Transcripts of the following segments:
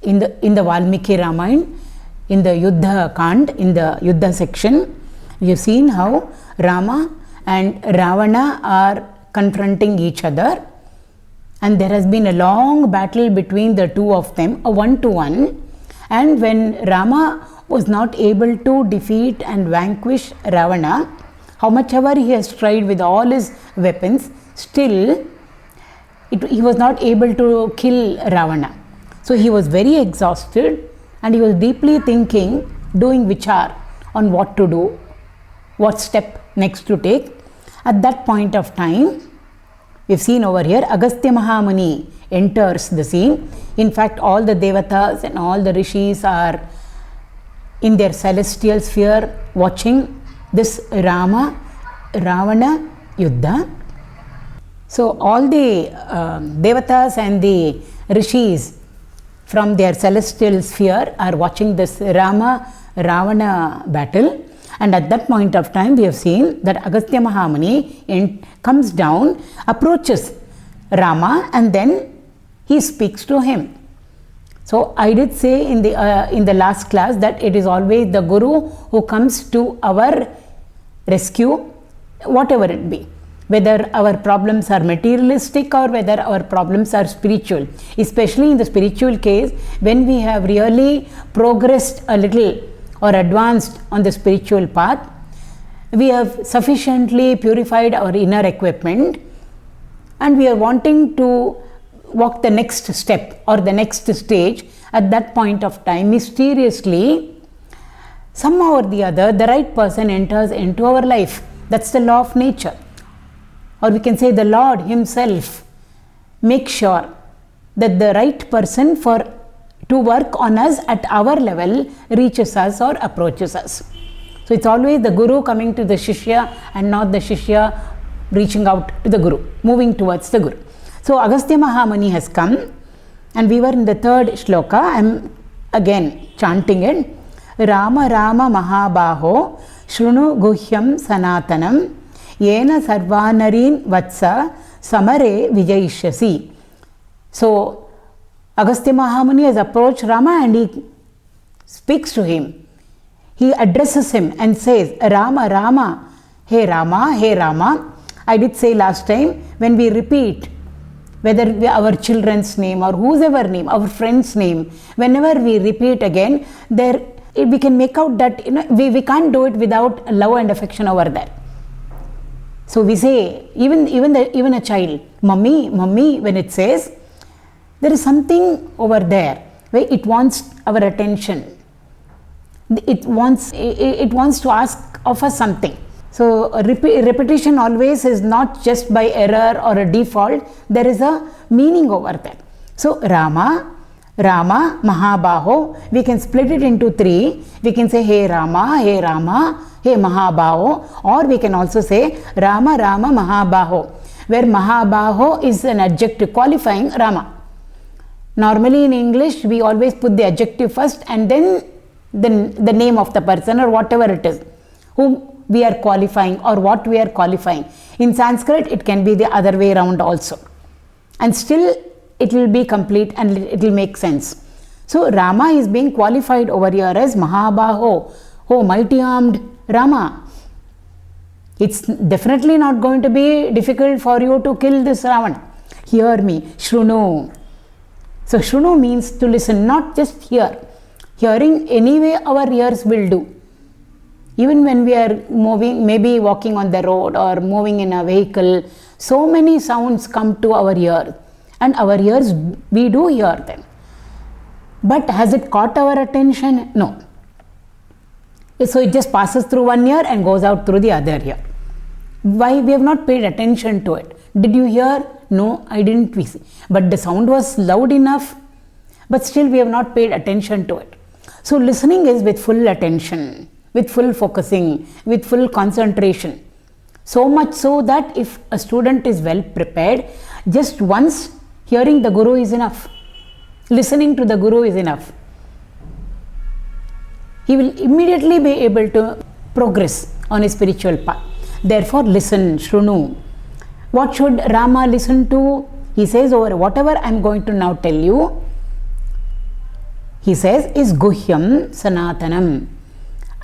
in the Valmiki Ramayana, in the Yuddha Kand, in the Yuddha section, we have seen how Rama and Ravana are confronting each other, and there has been a long battle between the two of them, a 1-to-1, and when Rama was not able to defeat and vanquish Ravana, how much ever he has tried with all his weapons, still he was not able to kill Ravana. So he was very exhausted and he was deeply thinking, doing vichar on what to do, what step next to take. At that point of time, we've seen over here, Agastya Mahamuni enters the scene. In fact, all the devatas and all the rishis are in their celestial sphere watching this Ravana Yuddha. So all the devatas and the rishis from their celestial sphere are watching this Ravana battle. And at that point of time, we have seen that Agastya Mahamuni comes down, approaches Rama, and then he speaks to him. So I did say in the last class that it is always the Guru who comes to our rescue, whatever it be, whether our problems are materialistic or whether our problems are spiritual. Especially in the spiritual case, when we have really progressed a little or advanced on the spiritual path, we have sufficiently purified our inner equipment and we are wanting to walk the next step or the next stage. At that point of time, mysteriously, somehow or the other, the right person enters into our life. That's the law of nature. Or we can say the Lord himself makes sure that the right person to work on us at our level reaches us or approaches us. So it's always the Guru coming to the Shishya and not the Shishya reaching out to the Guru, moving towards the Guru. So Agastya Mahamuni has come and we were in the third shloka. I am again chanting it. Rama Rama Mahabaho Shrunu Guhyam Sanatanam Yena Sarvanarin Vatsa Samare Vijayishyasi. So Agastya Mahamuni has approached Rama and he speaks to him. He addresses him and says, Rama, Rama, hey Rama, hey Rama. I did say last time, when we repeat, whether our children's name or whose ever name, our friend's name, whenever we repeat again, we can make out that we can't do it without love and affection over there. So we say, even a child, Mummy, Mummy, when it says, there is something over there where it wants our attention. It wants to ask of us something. So repetition always is not just by error or a default. There is a meaning over there. So Rama, Rama, Mahabaho, we can split it into three. We can say, hey Rama, hey Rama, hey Mahabaho, or we can also say Rama, Rama, Mahabaho, where Mahabaho is an adjective qualifying Rama. Normally in English, we always put the adjective first and then the name of the person or whatever it is, whom we are qualifying or what we are qualifying. In Sanskrit, it can be the other way around also. And still, it will be complete and it will make sense. So, Rama is being qualified over here as Mahabaho, oh mighty armed Rama. It's definitely not going to be difficult for you to kill this Ravana. Hear me, Shrunu. So, Shrunu means to listen, not just hear. Hearing anyway our ears will do. Even when we are moving, maybe walking on the road or moving in a vehicle, so many sounds come to our ear. And our ears, we do hear them. But has it caught our attention? No. So it just passes through one ear and goes out through the other ear. Why? We have not paid attention to it. Did you hear? No, I didn't. But the sound was loud enough. But still we have not paid attention to it. So listening is with full attention, with full focusing, with full concentration. So much so that if a student is well prepared, just once hearing the Guru is enough. Listening to the Guru is enough. He will immediately be able to progress on his spiritual path. Therefore, listen, Shrunu. What should Rama listen to? He says over whatever I am going to now tell you, he says, is Guhyam Sanatanam.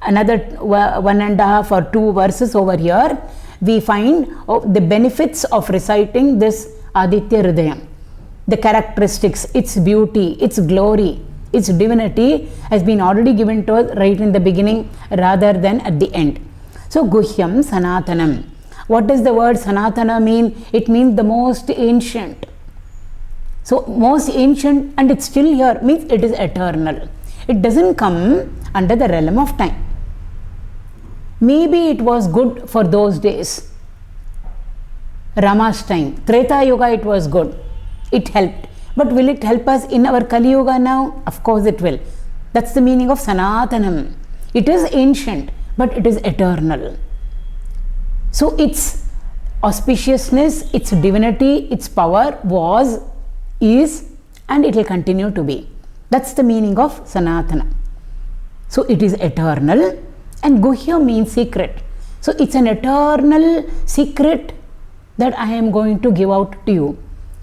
Another 1.5 or 2 verses over here, we find the benefits of reciting this Aditya Hrudaya. The characteristics, its beauty, its glory, its divinity has been already given to us right in the beginning rather than at the end. So, Guhyam Sanatanam. What does the word Sanatana mean? It means the most ancient. So, most ancient, and it's still here, means it is eternal. It doesn't come under the realm of time. Maybe it was good for those days. Rama's time, Treta Yuga, it was good. It helped. But will it help us in our Kali Yuga now? Of course it will. That's the meaning of Sanatanam. It is ancient, but it is eternal. So its auspiciousness, its divinity, its power was, is, and it will continue to be. That's the meaning of Sanatana. So it is eternal, and Guhya means secret. So it's an eternal secret that I am going to give out to you.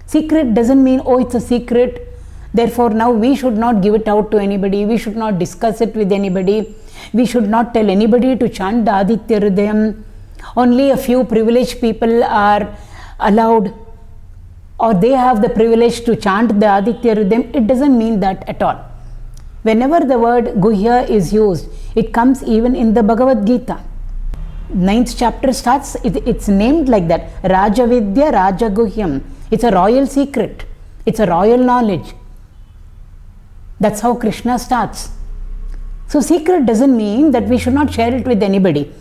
Secret doesn't mean, oh, it's a secret, therefore now we should not give it out to anybody, we should not discuss it with anybody, we should not tell anybody to chant the Aditya Hrudayam. Only a few privileged people are allowed, or they have the privilege to chant the Aditya Hrudayam. It doesn't mean that at all. Whenever the word Guhya is used, it comes even in the Bhagavad Gita. 9th chapter starts, it's named like that, Rajavidya Rajaguhyam. It's a royal secret. It's a royal knowledge. That's how Krishna starts. So secret doesn't mean that we should not share it with anybody.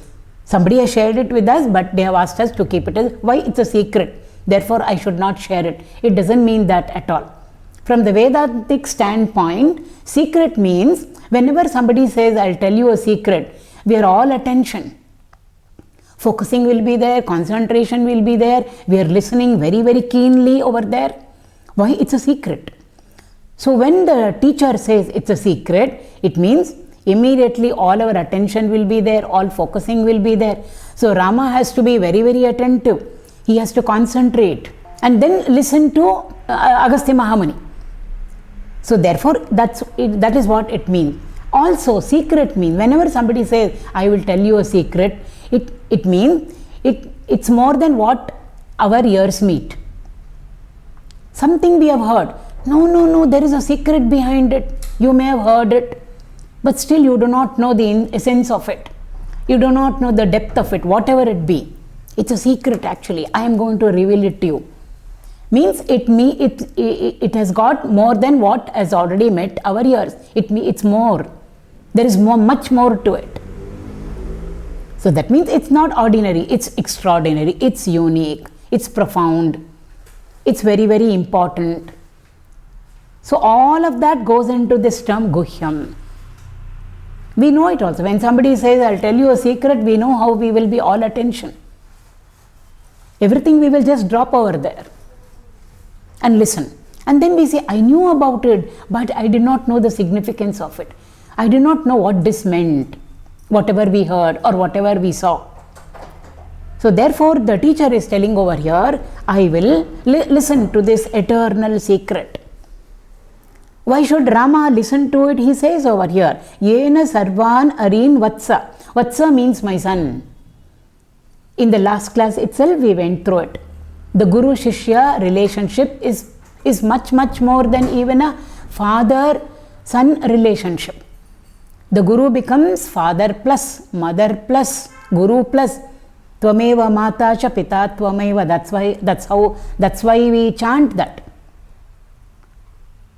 Somebody has shared it with us, but they have asked us to keep it as, why? It's a secret. Therefore, I should not share it. It doesn't mean that at all. From the Vedantic standpoint, secret means whenever somebody says, I'll tell you a secret, we are all attention. Focusing will be there, concentration will be there, we are listening very, very keenly over there. Why? It's a secret. So when the teacher says it's a secret, it means immediately all our attention will be there, all focusing will be there. So Rama has to be very, very attentive. He has to concentrate and then listen to Agastya Mahamuni. So therefore, that is what it means. Also, secret means whenever somebody says, I will tell you a secret, it means it's more than what our ears meet. Something we have heard. No, there is a secret behind it. You may have heard it, but still you do not know the essence of it. You do not know the depth of it, whatever it be. It's a secret actually. I am going to reveal it to you. Means it has got more than what has already met our ears. It's more. There is much more to it. So that means it's not ordinary, it's extraordinary, it's unique, it's profound, it's very, very important. So all of that goes into this term Guhyam. We know it also. When somebody says, I'll tell you a secret, we know how we will be all attention. Everything we will just drop over there and listen. And then we say, I knew about it, but I did not know the significance of it. I did not know what this meant, whatever we heard or whatever we saw. So therefore, the teacher is telling over here, I will listen to this eternal secret. Why should Rama listen to it? He says over here, Yena sarvan arin vatsa. Vatsa means my son. In the last class itself, we went through it. The Guru-Shishya relationship is much, much more than even a father-son relationship. The Guru becomes father plus, mother plus, Guru plus. Tvameva mata cha pita tvameva. That's why we chant that.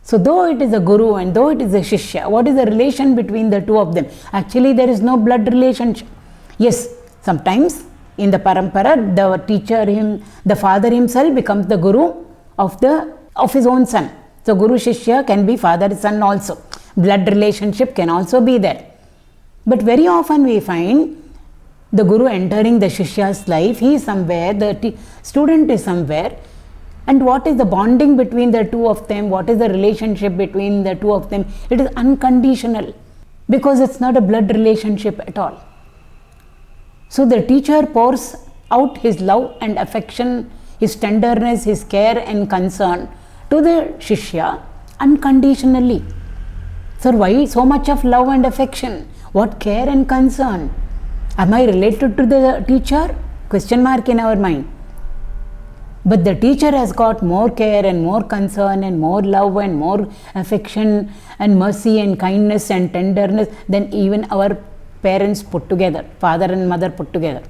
So though it is a Guru and though it is a Shishya, what is the relation between the two of them? Actually, there is no blood relationship. Yes, sometimes in the parampara, the teacher, the father himself becomes the Guru of his own son. So Guru Shishya can be father son also. Blood relationship can also be there. But very often we find the Guru entering the Shishya's life. He is somewhere, the student is somewhere. And what is the bonding between the two of them? What is the relationship between the two of them? It is unconditional because it's not a blood relationship at all. So the teacher pours out his love and affection, his tenderness, his care and concern to the Shishya unconditionally. So why so much of love and affection? What care and concern? Am I related to the teacher? Question mark in our mind. But the teacher has got more care and more concern and more love and more affection and mercy and kindness and tenderness than even our parents put together, father and mother put together.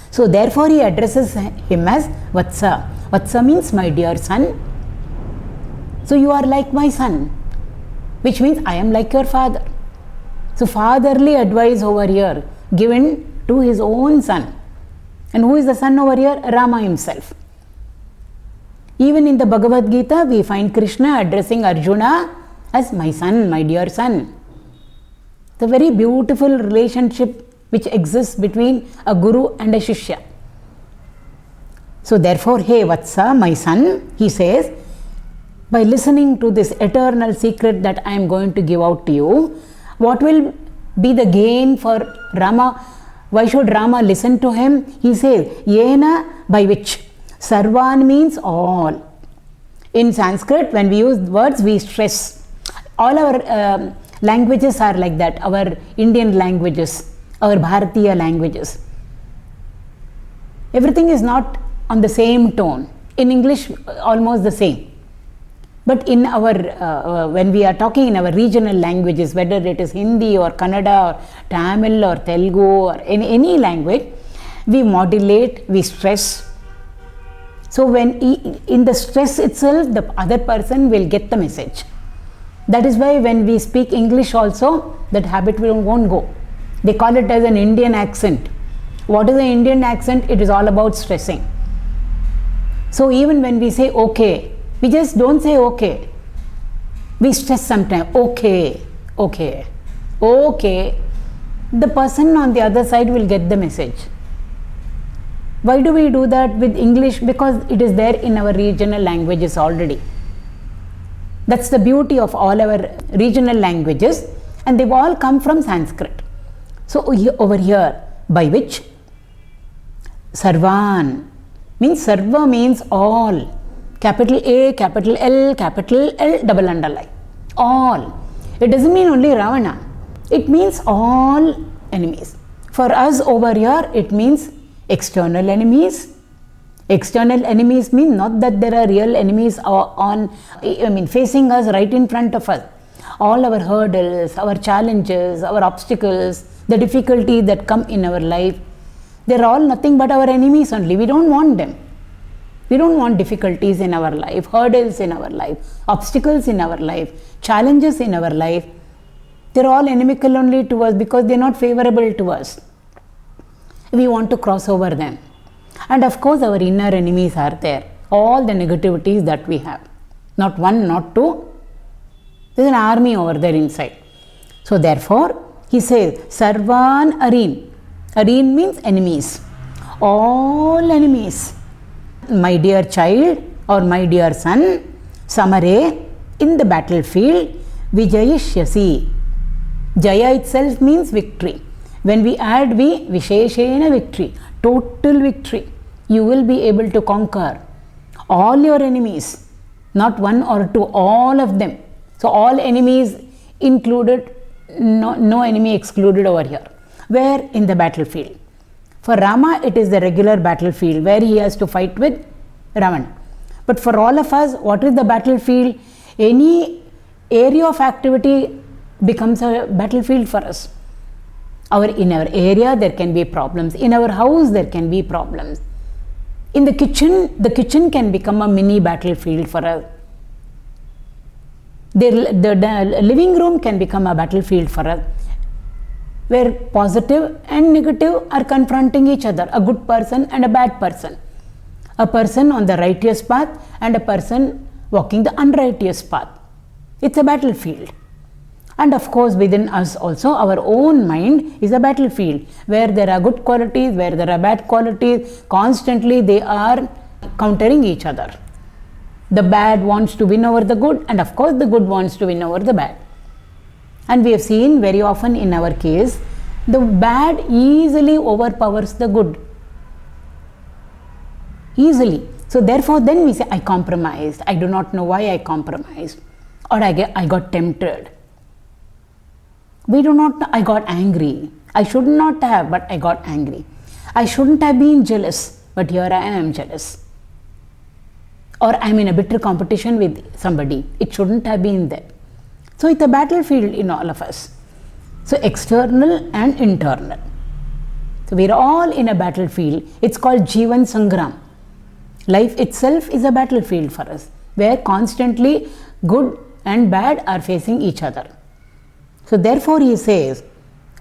So therefore he addresses him as Vatsa. Vatsa means my dear son. So you are like my son, which means I am like your father. So fatherly advice over here given to his own son. And who is the son over here? Rama himself. Even in the Bhagavad Gita, we find Krishna addressing Arjuna as my son, my dear son. The very beautiful relationship which exists between a guru and a shishya. So therefore, hey Vatsa, my son, he says, by listening to this eternal secret that I am going to give out to you, what will be the gain for Rama? Why should Rama listen to him? He says, Yena, by which. Sarvan means all. In Sanskrit, when we use words, we stress. All our languages are like that. Our Indian languages, our Bharatiya languages. Everything is not on the same tone. In English, almost the same. But in our, when we are talking in our regional languages, whether it is Hindi or Kannada or Tamil or Telugu or any language, we modulate, we stress. So when in the stress itself, the other person will get the message. That is why when we speak English also, that habit won't go. They call it as an Indian accent. What is the Indian accent? It is all about stressing. So even when we say okay, we just don't say okay. We stress sometimes. Okay, okay, okay. The person on the other side will get the message. Why do we do that with English? Because it is there in our regional languages already. That's the beauty of all our regional languages, and they've all come from Sanskrit. So over here, by which Sarvan means Sarva means all. Capital A, capital L, double underline. All. It doesn't mean only Ravana. It means all enemies. For us over here, it means external enemies. External enemies mean not that there are real enemies facing us right in front of us. All our hurdles, our challenges, our obstacles, the difficulties that come in our life, they're all nothing but our enemies only. We don't want them. We don't want difficulties in our life, hurdles in our life, obstacles in our life, challenges in our life. They're all inimical only to us because they're not favorable to us. We want to cross over them. And of course, our inner enemies are there. All the negativities that we have. Not one, not two. There's an army over there inside. So therefore, he says, Sarvan Areen. Areen means enemies. All enemies. My dear child or my dear son, Samare, in the battlefield, Vijayishyasi. Jaya itself means victory. When we add V, Visheshena victory, total victory. You will be able to conquer all your enemies, not one or two, all of them. So all enemies included, no enemy excluded over here. Where? In the battlefield. For Rama, it is the regular battlefield where he has to fight with Ravana. But for all of us, what is the battlefield? Any area of activity becomes a battlefield for us. In our area, there can be problems. In our house, there can be problems. In the kitchen can become a mini battlefield for us. The living room can become a battlefield for us, where positive and negative are confronting each other, a good person and a bad person, a person on the righteous path and a person walking the unrighteous path. It's a battlefield. And of course, within us also, our own mind is a battlefield, where there are good qualities, where there are bad qualities. Constantly they are countering each other. The bad wants to win over the good, and of course the good wants to win over the bad. And we have seen very often in our case, the bad easily overpowers the good. Easily. So therefore then we say, I compromised. I do not know why I compromised. Or I got tempted. We do not, I got angry. I should not have, but I got angry. I shouldn't have been jealous, but here I am jealous. Or I am in a bitter competition with somebody. It shouldn't have been there. So it's a battlefield in all of us. So external and internal. So we are all in a battlefield. It's called Jivan Sangram. Life itself is a battlefield for us, where constantly good and bad are facing each other. So therefore he says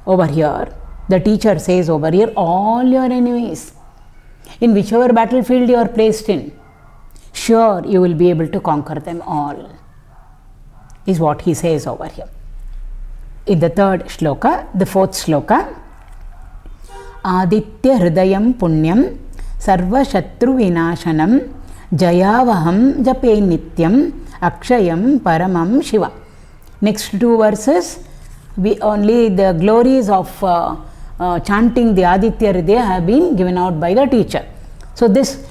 over here, the teacher says over here, all your enemies, in whichever battlefield you are placed in, sure you will be able to conquer them all, is what he says over here. In the third shloka, the fourth shloka, Aditya Hrudayam Punyam Sarva Shatru Vinashanam Jayavaham Jape Nityam Akshayam Paramam Shiva. Next two verses, we only the glories of chanting the Aditya Hrudaya have been given out by the teacher. So this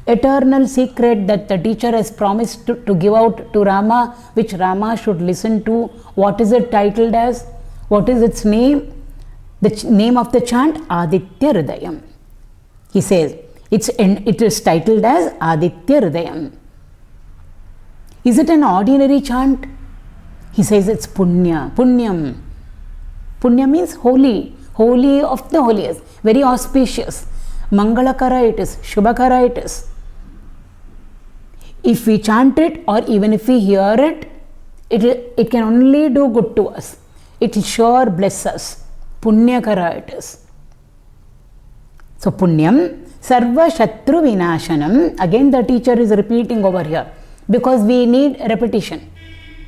eternal secret that the teacher has promised to give out to Rama, which Rama should listen to, what is it titled as? What is its name? The name of the chant, Aditya Hrudayam. He says, it is titled as Aditya Hrudayam. Is it an ordinary chant? He says it's Punya, Punyam. Punya means holy, holy of the holiest, very auspicious. Mangalakara it is, Shubhakara it is. If we chant it or even if we hear it, it can only do good to us. It will sure bless us. Punyakara it is. So Punyam, Sarva Shatru Vinashanam. Again the teacher is repeating over here because we need repetition.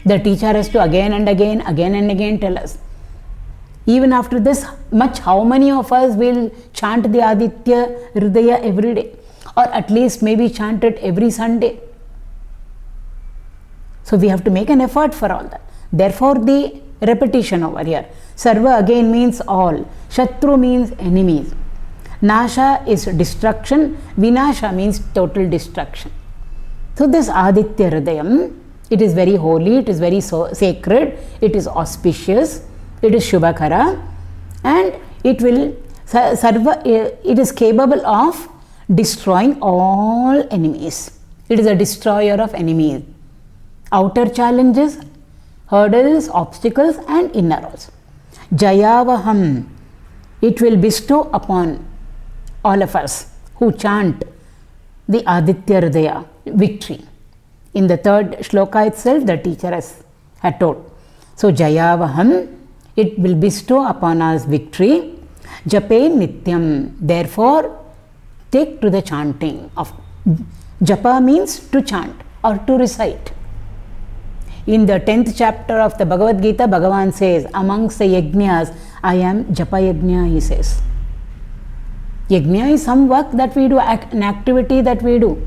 The teacher has to again and again tell us. Even after this much, how many of us will chant the Aditya Hrudaya every day? Or at least maybe chant it every Sunday. So we have to make an effort for all that. Therefore the repetition over here. Sarva again means all. Shatru means enemies. Nasha is destruction. Vinasha means total destruction. So this Aditya Hrudayam, it is very holy, it is very sacred, it is auspicious, it is Shubhakara, and it will it is capable of destroying all enemies. It is a destroyer of enemies. Outer challenges, hurdles, obstacles, and inner also. Jayavaham, it will bestow upon all of us who chant the Aditya Hrudaya victory. In the third shloka itself, the teacher had told. So Jayavaham, it will bestow upon us victory. Jape Nityam, therefore take to the chanting of Japa means to chant or to recite. In the 10th chapter of the Bhagavad Gita, Bhagavan says, amongst the yajnas, I am Japa Yajna, he says. Yajna is some work that we do, an activity that we do.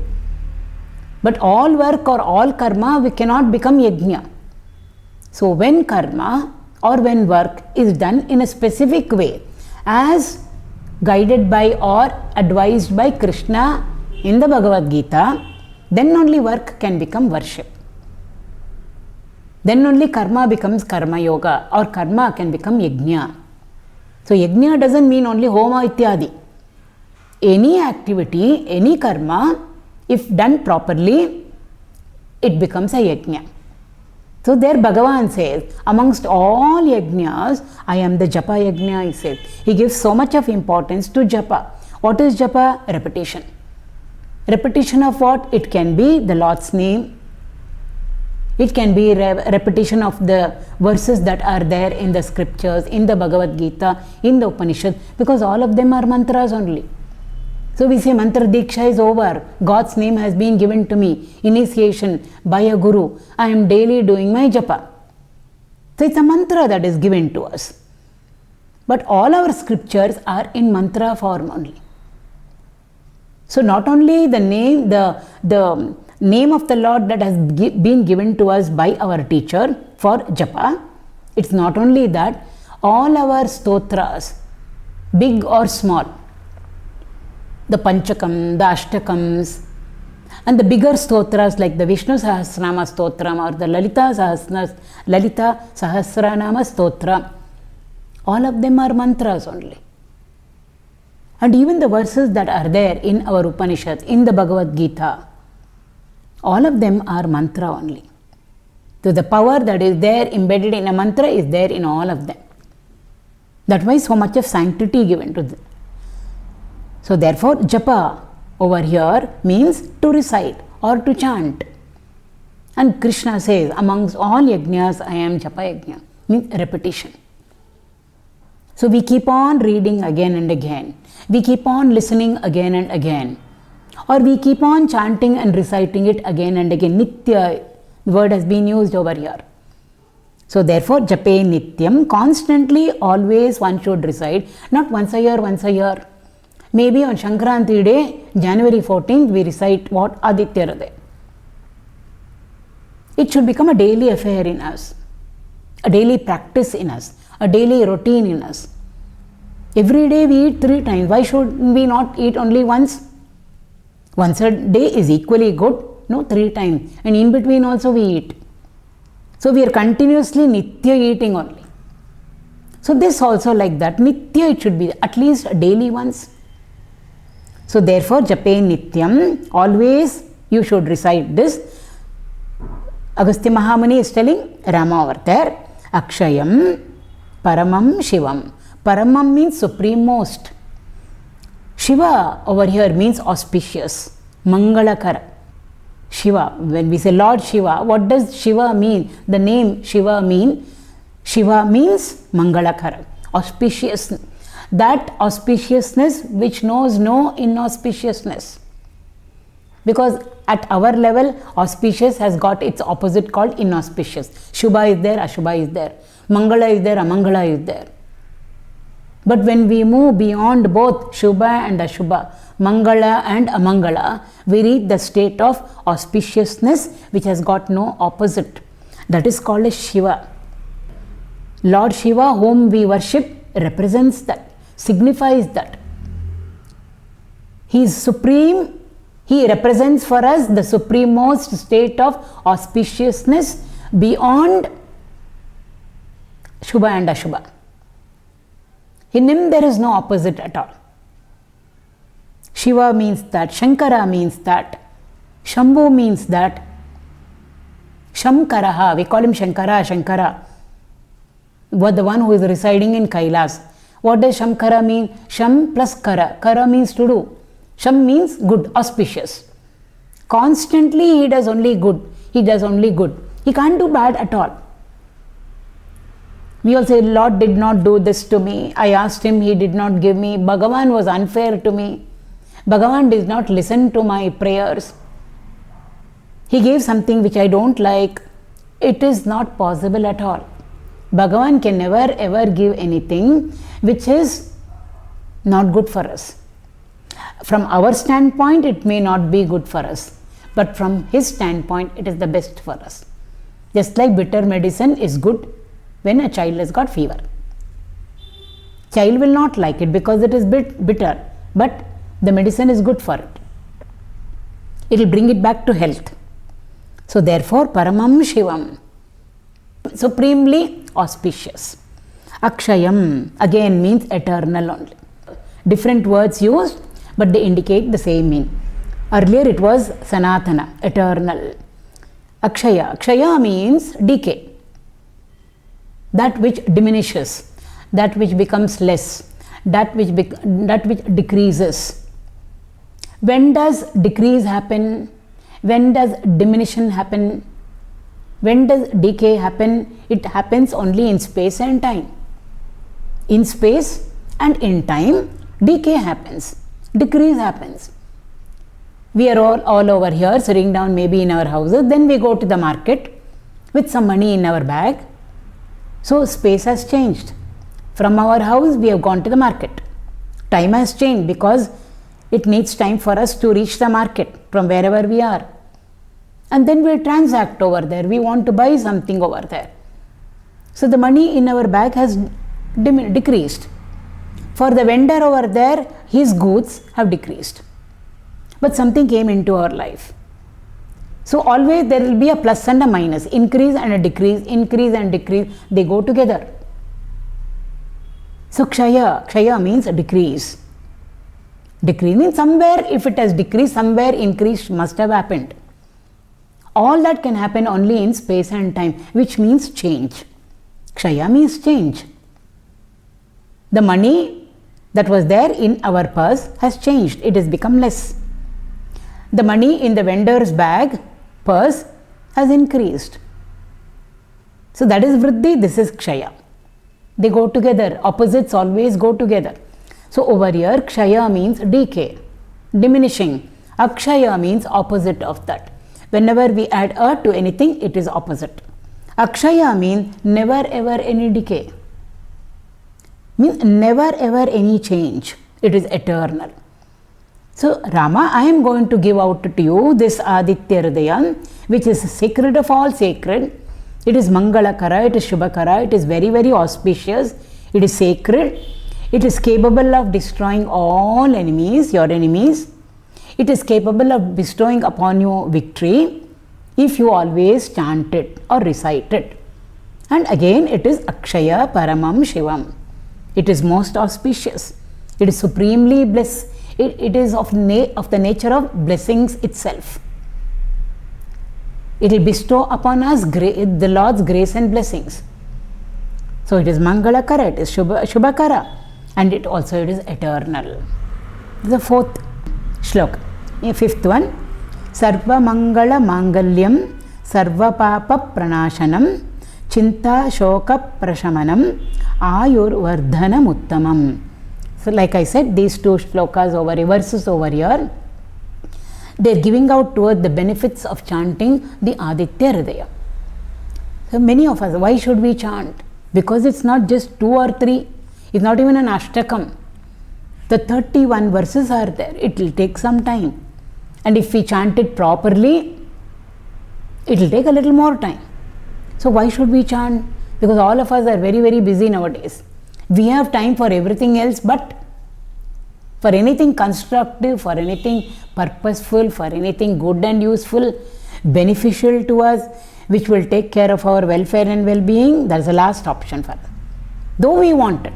But all work or all karma, we cannot become yajna. So when karma or when work is done in a specific way, as guided by or advised by Krishna in the Bhagavad Gita, then only work can become worship. Then only karma becomes karma yoga, or karma can become yajna. So yajna doesn't mean only homa ityadi. Any activity, any karma, if done properly, it becomes a yajna. So there Bhagavan says, amongst all yajnas, I am the Japa Yajna, he says. He gives so much of importance to Japa. What is Japa? Repetition. Repetition of what? It can be the Lord's name. It can be repetition of the verses that are there in the scriptures, in the Bhagavad Gita, in the Upanishad, because all of them are mantras only. So we say mantra diksha is over. God's name has been given to me. Initiation by a guru. I am daily doing my japa. So it's a mantra that is given to us. But all our scriptures are in mantra form only. So not only the name, the name of the Lord that has been given to us by our teacher for japa, it's not only that, all our stotras, big or small, the Panchakam, the Ashtakams, and the bigger stotras like the Vishnu Sahasranama Stotram or the Lalita Sahasranama Stotra, All of them are mantras only. And even the verses that are there in our Upanishads, in the Bhagavad Gita, all of them are mantra only. So the power that is there embedded in a mantra is there in all of them. That's why so much of sanctity given to them. So therefore, japa over here means to recite or to chant. And Krishna says, amongst all yajnas, I am japa yajna, means repetition. So we keep on reading again and again. We keep on listening again and again. Or we keep on chanting and reciting it again and again. Nitya, the word has been used over here. So therefore, jape nityam, constantly, always one should recite, not once a year. Maybe on Shankranti day, January 14th, we recite what? Aditya Hrudaya. It should become a daily affair in us, a daily practice in us, a daily routine in us. Every day we eat 3 times. Why should we not eat only once? Once a day is equally good. No, 3 times. And in between also we eat. So we are continuously nitya eating only. So this also like that. Nitya it should be at least daily once. So therefore, jape nityam, always you should recite this. Agastya Mahamuni is telling Rama over there, Akshayam Paramam Shivam. Paramam means supremost. Shiva over here means auspicious, Mangalakara. Shiva, when we say Lord Shiva, what does Shiva mean? The name Shiva means Mangalakara, auspicious. That auspiciousness which knows no inauspiciousness. Because at our level, auspicious has got its opposite called inauspicious. Shubha is there, Ashubha is there. Mangala is there, Amangala is there. But when we move beyond both Shubha and Ashubha, Mangala and Amangala, we reach the state of auspiciousness which has got no opposite. That is called as Shiva. Lord Shiva, whom we worship, represents that, signifies that. He is supreme. He represents for us the supremost state of auspiciousness beyond Shubha and Ashubha. In him there is no opposite at all. Shiva means that, Shankara means that, Shambhu means that, Shamkaraha, we call him Shankara, the one who is residing in Kailas. What does Shamkara mean? Sham plus Kara. Kara means to do. Sham means good, auspicious. Constantly he does only good. He does only good. He can't do bad at all. We all say, Lord did not do this to me. I asked him, he did not give me. Bhagavan was unfair to me. Bhagavan did not listen to my prayers. He gave something which I don't like. It is not possible at all. Bhagavan can never ever give anything which is not good for us. From our standpoint, it may not be good for us. But from his standpoint, it is the best for us. Just like bitter medicine is good when a child has got fever. Child will not like it because it is bitter, but the medicine is good for it. It will bring it back to health. So therefore, Paramam Shivam, supremely auspicious. Akshayam again means eternal only. Different words used, but they indicate the same meaning. Earlier it was Sanatana, eternal. Akshaya. Akshaya means decay. That which diminishes, that which becomes less, that which decreases. When does decrease happen? When does diminution happen? When does decay happen? It happens only in space and time. In space and in time, decay happens, decrease happens. We are all over here sitting down maybe in our houses, then we go to the market with some money in our bag. So space has changed. From our house we have gone to the market. Time has changed because it needs time for us to reach the market from wherever we are. And then we transact over there. We want to buy something over there. So the money in our bag has decreased. For the vendor over there, his goods have decreased. But something came into our life. So always there will be a plus and a minus, increase and a decrease, increase and decrease, they go together. So Kshaya means decrease. Decrease means somewhere, if it has decreased, somewhere increase must have happened. All that can happen only in space and time, which means change. Kshaya means change. The money that was there in our purse has changed. It has become less. The money in the vendor's bag, purse, has increased. So that is Vriddhi, this is Kshaya. They go together. Opposites always go together. So over here, Kshaya means decay, diminishing. Akshaya means opposite of that. Whenever we add a to anything, it is opposite. Akshaya means never ever any decay. Means never ever any change. It is eternal. So Rama, I am going to give out to you this Aditya Hrudaya, which is sacred of all sacred. It is Mangalakara, it is Shubhakara, it is very, very auspicious, it is sacred, it is capable of destroying all enemies, your enemies. It is capable of bestowing upon you victory if you always chant it or recite it. And again, it is Akshaya Paramam Shivam. It is most auspicious. It is supremely blessed. It is of the nature of blessings itself. It will bestow upon us the Lord's grace and blessings. So it is Mangalakara, it is Shubhakara, and it is eternal. The fourth shloka. Fifth one. Sarva Mangala Mangalyam Sarva Papa Pranashanam Chinta Shoka Prashamanam Ayur Vardhanam Uttamam. So like I said, these two shlokas over here, verses over here, they are giving out toward the benefits of chanting the Aditya Hrudaya. So many of us, why should we chant? Because it's not just 2 or 3, it's not even an Ashtakam. The 31 verses are there, it will take some time. And if we chant it properly, it will take a little more time. So why should we chant? Because all of us are very, very busy nowadays. We have time for everything else, but for anything constructive, for anything purposeful, for anything good and useful, beneficial to us, which will take care of our welfare and well-being, that's the last option for us. Though we want it.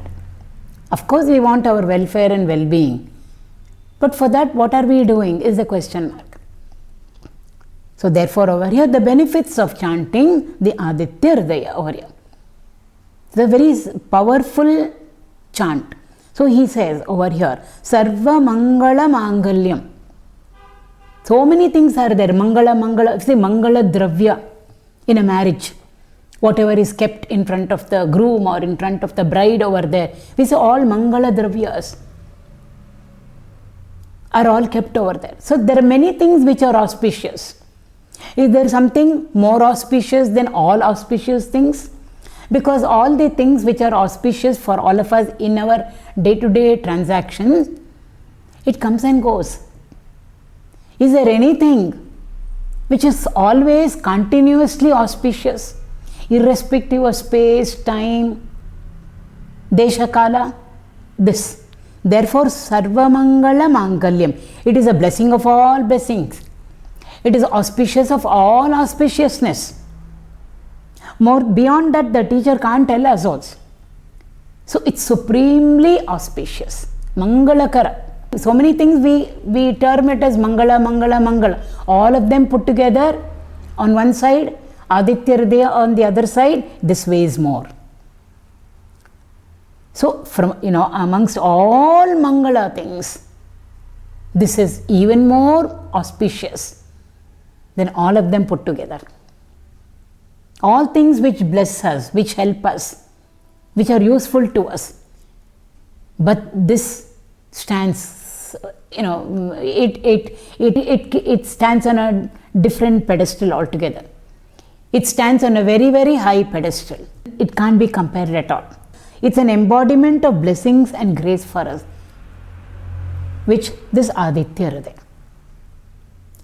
Of course we want our welfare and well-being. But for that, what are we doing is the question mark. So therefore over here, the benefits of chanting the Aditya Hrudaya over here. It's a very powerful chant. So he says over here, Sarva Mangala Mangalyam. So many things are there. Mangala, see Mangala Dravya in a marriage. Whatever is kept in front of the groom or in front of the bride over there. We say all Mangala Dravyas are all kept over there. So there are many things which are auspicious. Is there something more auspicious than all auspicious things? Because all the things which are auspicious for all of us in our day-to-day transactions, it comes and goes. Is there anything which is always continuously auspicious, irrespective of space, time, desha, kala? This. Therefore, Sarva Mangala Mangalyam. It is a blessing of all blessings. It is auspicious of all auspiciousness. More beyond that, the teacher can't tell us also. So it's supremely auspicious. Mangalakara. So many things we term it as Mangala, Mangala, Mangala. All of them put together on one side, Aditya Hrudaya on the other side, this weighs more. So from amongst all Mangala things, this is even more auspicious than all of them put together. All things which bless us, which help us, which are useful to us. But this stands, it stands on a different pedestal altogether. It stands on a very, very high pedestal. It can't be compared at all. It's an embodiment of blessings and grace for us, which this Aditya Hrudaya.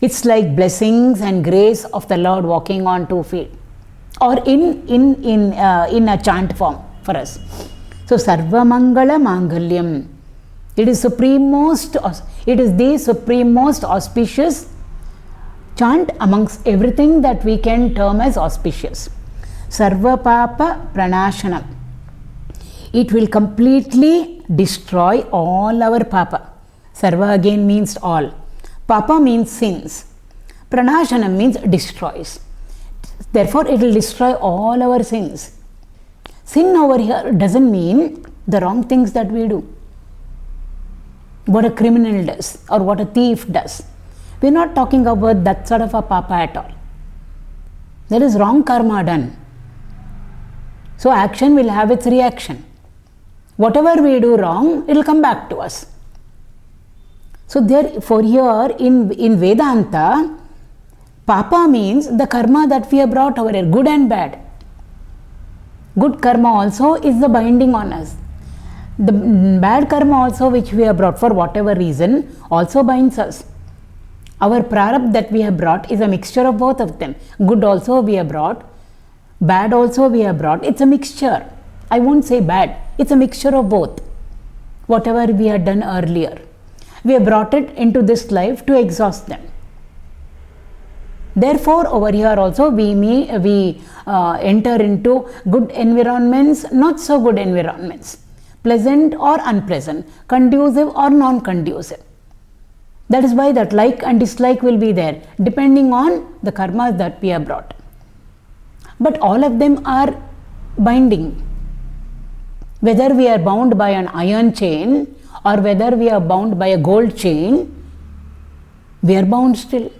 It's like blessings and grace of the Lord walking on 2 feet, or in a chant form for us. So Sarva Mangala Mangalyam. It is the supreme most auspicious chant amongst everything that we can term as auspicious. Sarva Papa Pranashanam. it will completely destroy all our papa. Sarva again means all. Papa means sins. Pranashanam means destroys. Therefore, it will destroy all our sins. Sin over here doesn't mean the wrong things that we do. What a criminal does or what a thief does. We are not talking about that sort of a papa at all. That is wrong karma done. So action will have its reaction. Whatever we do wrong, it will come back to us. So therefore here in Vedanta, papa means the karma that we have brought over here, good and bad. Good karma also is the binding on us. The bad karma also which we have brought for whatever reason also binds us. Our prarabdha that we have brought is a mixture of both of them. Good also we have brought, bad also we have brought. It's a mixture. I won't say bad. It's a mixture of both. Whatever we had done earlier, we have brought it into this life to exhaust them. Therefore, over here also we enter into good environments, not so good environments, pleasant or unpleasant, conducive or non-conducive. That is why that like and dislike will be there depending on the karmas that we have brought. But all of them are binding. Whether we are bound by an iron chain or whether we are bound by a gold chain, we are bound still.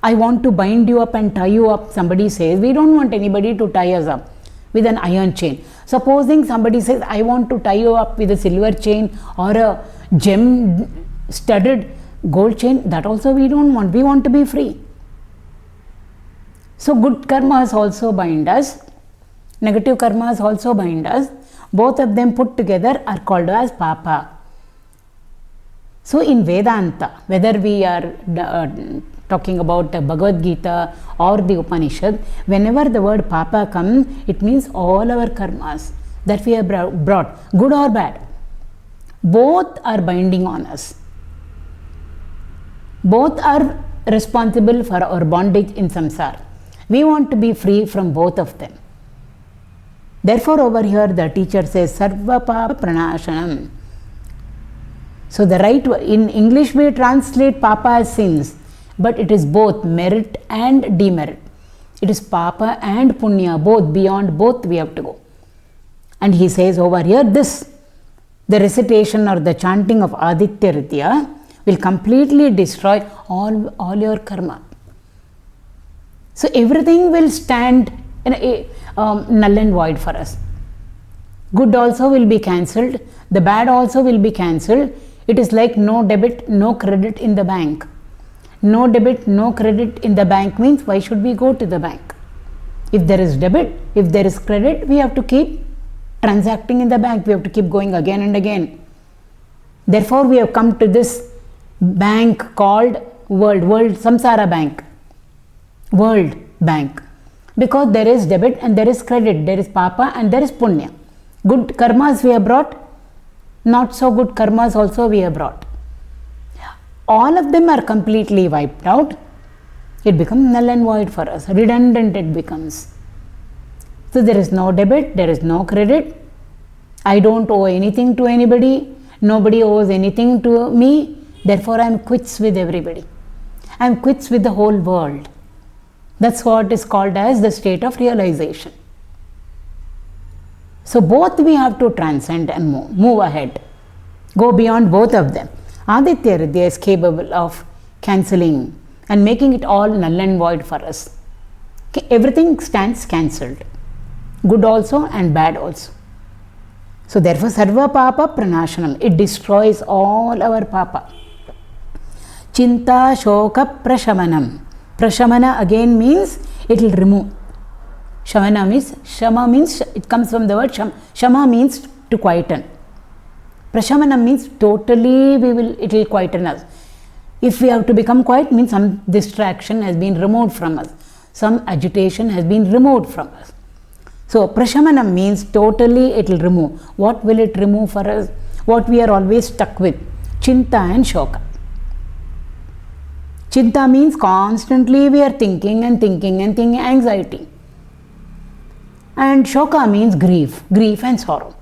I want to bind you up and tie you up, somebody says. We don't want anybody to tie us up with an iron chain. Supposing somebody says, I want to tie you up with a silver chain or a gem studded gold chain, that also we don't want. We want to be free. So good karmas also bind us, negative karmas also bind us. Both of them put together are called as papa. So in Vedanta, whether we are talking about the Bhagavad Gita or the Upanishad, whenever the word papa comes, it means all our karmas that we have brought, good or bad, both are binding on us. Both are responsible for our bondage in samsara. We want to be free from both of them. Therefore, over here the teacher says sarva papa pranashanam. So the right in English we translate papa as sins, but it is both merit and demerit. It is papa and punya, both, beyond both we have to go. And he says over here this, the recitation or the chanting of Aditya Hrudaya will completely destroy all your karma. So everything will stand in null and void for us. Good also will be cancelled, the bad also will be cancelled. It is like no debit, no credit in the bank. No debit, no credit in the bank means why should we go to the bank? If there is debit, if there is credit, we have to keep transacting in the bank. We have to keep going again and again. Therefore, we have come to this bank called world samsara bank, world bank, because there is debit and there is credit, there is papa and there is punya. Good karmas we have brought, not so good karmas also we have brought. All of them are completely wiped out. It becomes null and void for us, redundant it becomes. So there is no debit, there is no credit. I don't owe anything to anybody, nobody owes anything to me. Therefore, I am quits with everybody. I am quits with the whole world. That's what is called as the state of realization. So both we have to transcend and move ahead. Go beyond both of them. Aditya Hrudaya is capable of cancelling and making it all null and void for us. Everything stands cancelled. Good also and bad also. So therefore, sarva papa pranashanam. It destroys all our papa. Chinta shoka prashamanam. Prashamana again means it will remove. Shamana means, shama means, it comes from the word shama means to quieten. Prashamana means totally it will quieten us. If we have to become quiet means some distraction has been removed from us. Some agitation has been removed from us. So prashamana means totally it will remove. What will it remove for us? What we are always stuck with. Chinta and shoka. Chinta means constantly we are thinking and thinking and thinking, anxiety. And shoka means grief and sorrow.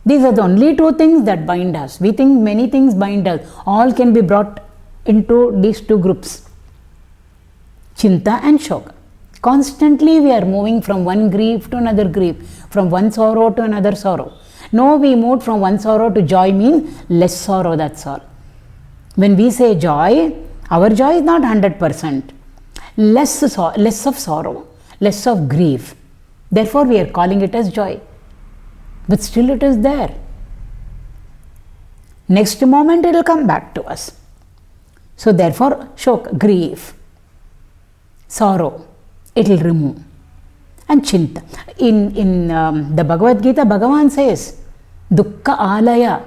These are the only two things that bind us. We think many things bind us. All can be brought into these two groups, Chinta and Shoka. Constantly we are moving from one grief to another grief, from one sorrow to another sorrow. No, we moved from one sorrow to joy means less sorrow, that's all. When we say joy, our joy is not 100%. Less of sorrow, less of grief. Therefore, we are calling it as joy. But still it is there. Next moment it will come back to us. So therefore, shock, grief, sorrow, it will remove. And chinta. In the Bhagavad Gita, Bhagavan says, dukkha alaya,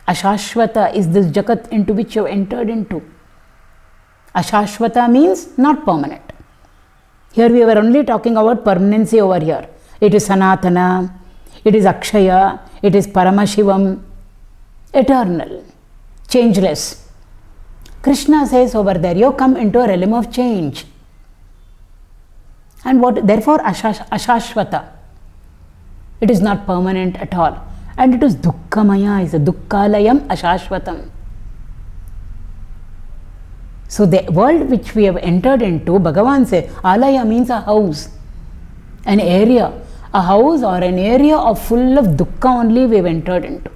ashashvata is this jagat into which you have entered into. Ashashvata means not permanent. Here we were only talking about permanency over here. It is Sanatana, it is Akshaya, it is Paramashivam, eternal, changeless. Krishna says over there, you come into a realm of change. And what, therefore, Ashashvata, it is not permanent at all. And it is Dukkhamaya, is a Dukkalayam Ashashvatam. So the world which we have entered into, Bhagavan says, Alaya means a house, an area, a house or an area of full of dukkha only we have entered into.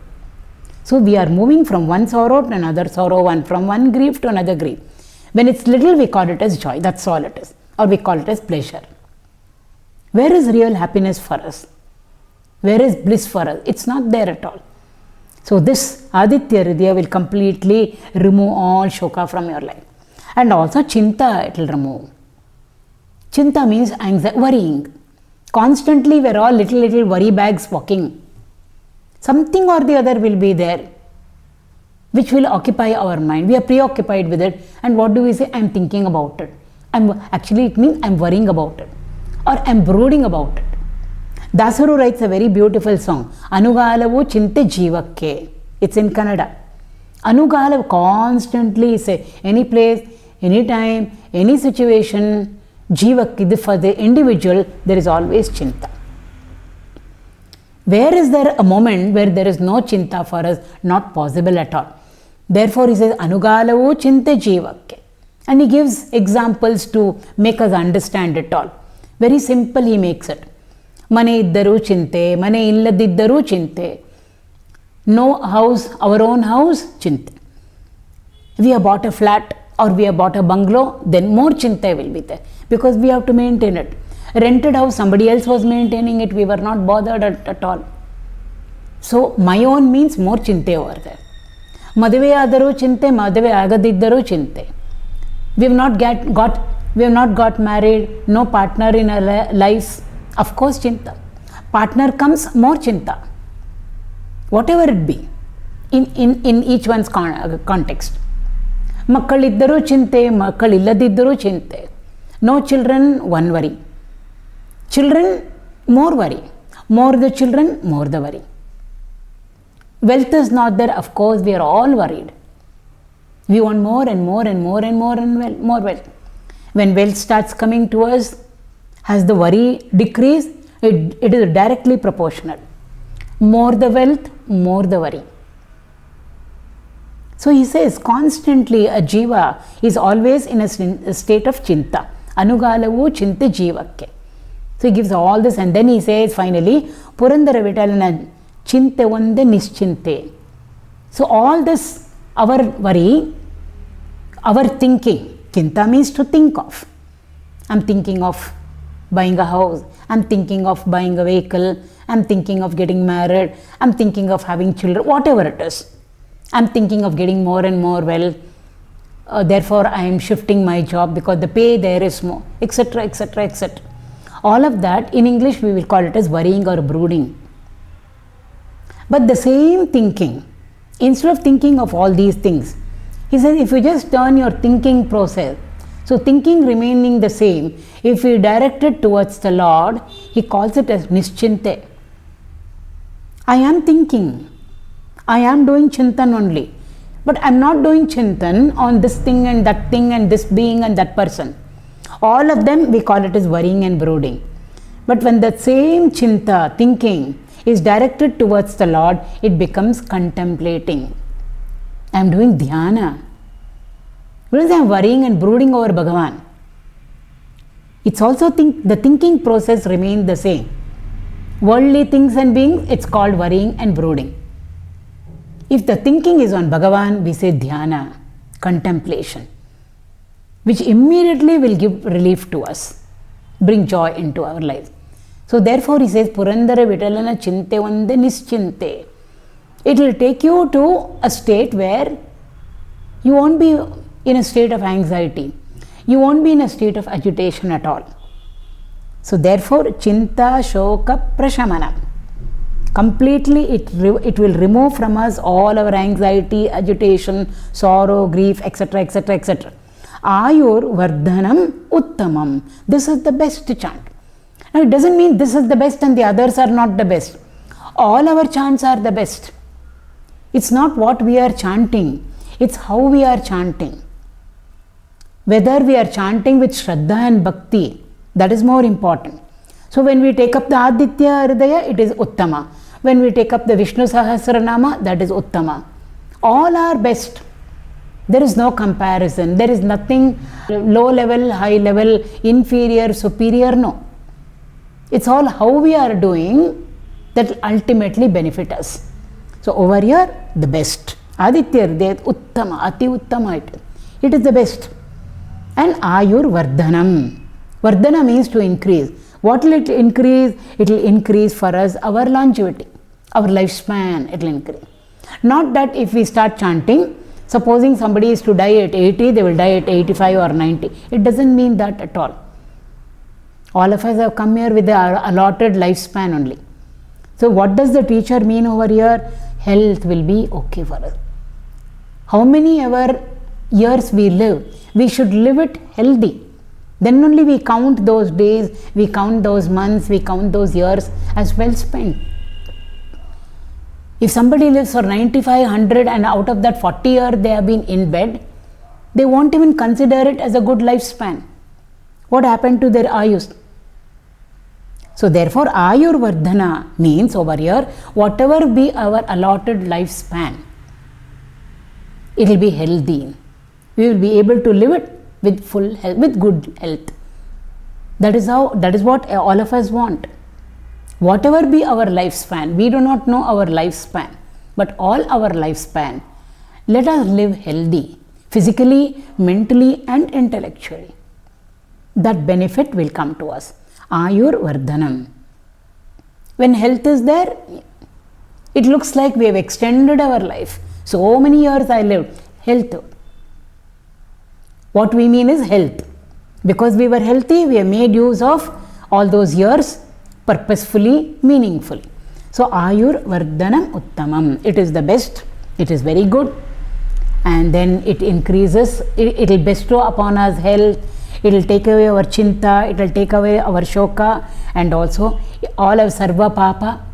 So we are moving from one sorrow to another sorrow, from one grief to another grief. When it's little, we call it as joy, that's all it is, or we call it as pleasure. Where is real happiness for us? Where is bliss for us? It's not there at all. So this Aditya Hrudaya will completely remove all shoka from your life. And also chinta it will remove. Chinta means anxiety, worrying. Constantly we are all little worry bags walking. Something or the other will be there which will occupy our mind. We are preoccupied with it. And what do we say? I am thinking about it. Actually it means I am worrying about it. Or I am brooding about it. Dasaru writes a very beautiful song. Anugalavu chinte 𝐺𝐤𝐾𝐝. It's in Kannada. Anugalavu constantly say any place, any time, any situation, 𝐺𝐤𝐾𝐝, for the individual, there is always chinta. Where is there a moment where there is no chinta for us? Not possible at all. Therefore, he says, Anugalavu chinte 𝐺𝐤𝐾𝐝. And he gives examples to make us understand it all. Very simple he makes it. Mane iddaru chinte, mane illadiddaru chinte. No house, our own house, chinte. We have bought a flat or we have bought a bungalow, then more chinta will be there because we have to maintain it. Rented house, somebody else was maintaining it, we were not bothered at all. So my own means more chinte over there. Madave adaru chinte, madave agadiddaru chinte. We have not got married, no partner in our lives, of course chinta. Partner comes, more chinta. Whatever it be, in each one's context. Makkaliddaru chinte, makkalilladiddaru chinte. No children, one worry. Children, more worry. More the children, more the worry. Wealth is not there, of course we are all worried. We want more and more and more and more and more wealth. When wealth starts coming to us, has the worry decreased? It is directly proportional. More the wealth, more the worry. So he says constantly a jiva is always in a state of chinta. Anugalavu chinte 𝐺𝐤𝐾𝐝. So he gives all this and then he says finally, Purandara Vitalana chinte onde nischinte. So all this, our worry, our thinking, chinta means to think of. I'm thinking of buying a house, I'm thinking of buying a vehicle, I'm thinking of getting married, I'm thinking of having children, whatever it is. I'm thinking of getting more and more wealth, therefore I am shifting my job because the pay there is more, etc., etc., etc. All of that, in English we will call it as worrying or brooding. But the same thinking, instead of thinking of all these things, he says if you just turn your thinking process, so thinking remaining the same, if we direct it towards the Lord, he calls it as nischinte. I am thinking, I am doing chintan only, but I am not doing chintan on this thing and that thing and this being and that person. All of them we call it as worrying and brooding. But when that same chinta, thinking, is directed towards the Lord, it becomes contemplating. I am doing dhyana. Because I am worrying and brooding over Bhagavan. It's also the thinking process remains the same. Worldly things and beings, it's called worrying and brooding. If the thinking is on Bhagavan, we say dhyana, contemplation, which immediately will give relief to us, bring joy into our lives. So therefore he says, Purandara Vitalana Chinte Vande Nischinte. It will take you to a state where you won't be in a state of anxiety. You won't be in a state of agitation at all. So therefore, Chinta Shoka Prashamana. Completely it will remove from us all our anxiety, agitation, sorrow, grief, etc., etc., etc. Ayur Vardhanam Uttamam. This is the best chant. Now it doesn't mean this is the best and the others are not the best. All our chants are the best. It's not what we are chanting, it's how we are chanting. Whether we are chanting with Shraddha and Bhakti, that is more important. So when we take up the Aditya Hrudaya, it is Uttama. When we take up the Vishnu Sahasranama, that is Uttama. All are best. There is no comparison. There is nothing low level, high level, inferior, superior, no. It's all how we are doing that will ultimately benefit us. So over here, the best. Aditya Hrudaya, Uttama, Ati Uttama it is. It is the best. And Ayur Vardhanam. Vardhana means to increase. What will it increase? It will increase for us our longevity, our lifespan, it will increase. Not that if we start chanting, supposing somebody is to die at 80, they will die at 85 or 90. It doesn't mean that at all. All of us have come here with the allotted lifespan only. So what does the teacher mean over here? Health will be okay for us. How many ever years we live, we should live it healthy. Then only we count those days, we count those months, we count those years as well spent. If somebody lives for 95, 100 and out of that 40 years they have been in bed, they won't even consider it as a good lifespan. What happened to their ayus? So therefore Ayur Vardhana means over here, whatever be our allotted lifespan, it will be healthy. We will be able to live it with full health, with good health. That is what all of us want. Whatever be our lifespan, we do not know our lifespan, but all our lifespan, let us live healthy, physically, mentally and intellectually. That benefit will come to us. Ayur Vardhanam. When health is there, it looks like we have extended our life. So many years I lived. Health. What we mean is health. Because we were healthy, we have made use of all those years purposefully, meaningfully. So Ayur Vardhanam Uttamam. It is the best. It is very good. And then it increases, it will bestow upon us health. It will take away our chinta, it will take away our shoka, and also all our sarva papa,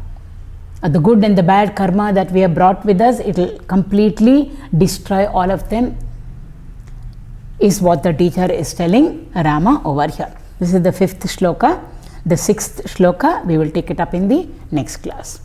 the good and the bad karma that we have brought with us, it will completely destroy all of them, is what the teacher is telling Rama over here. This is the 5th shloka. The 6th shloka, we will take it up in the next class.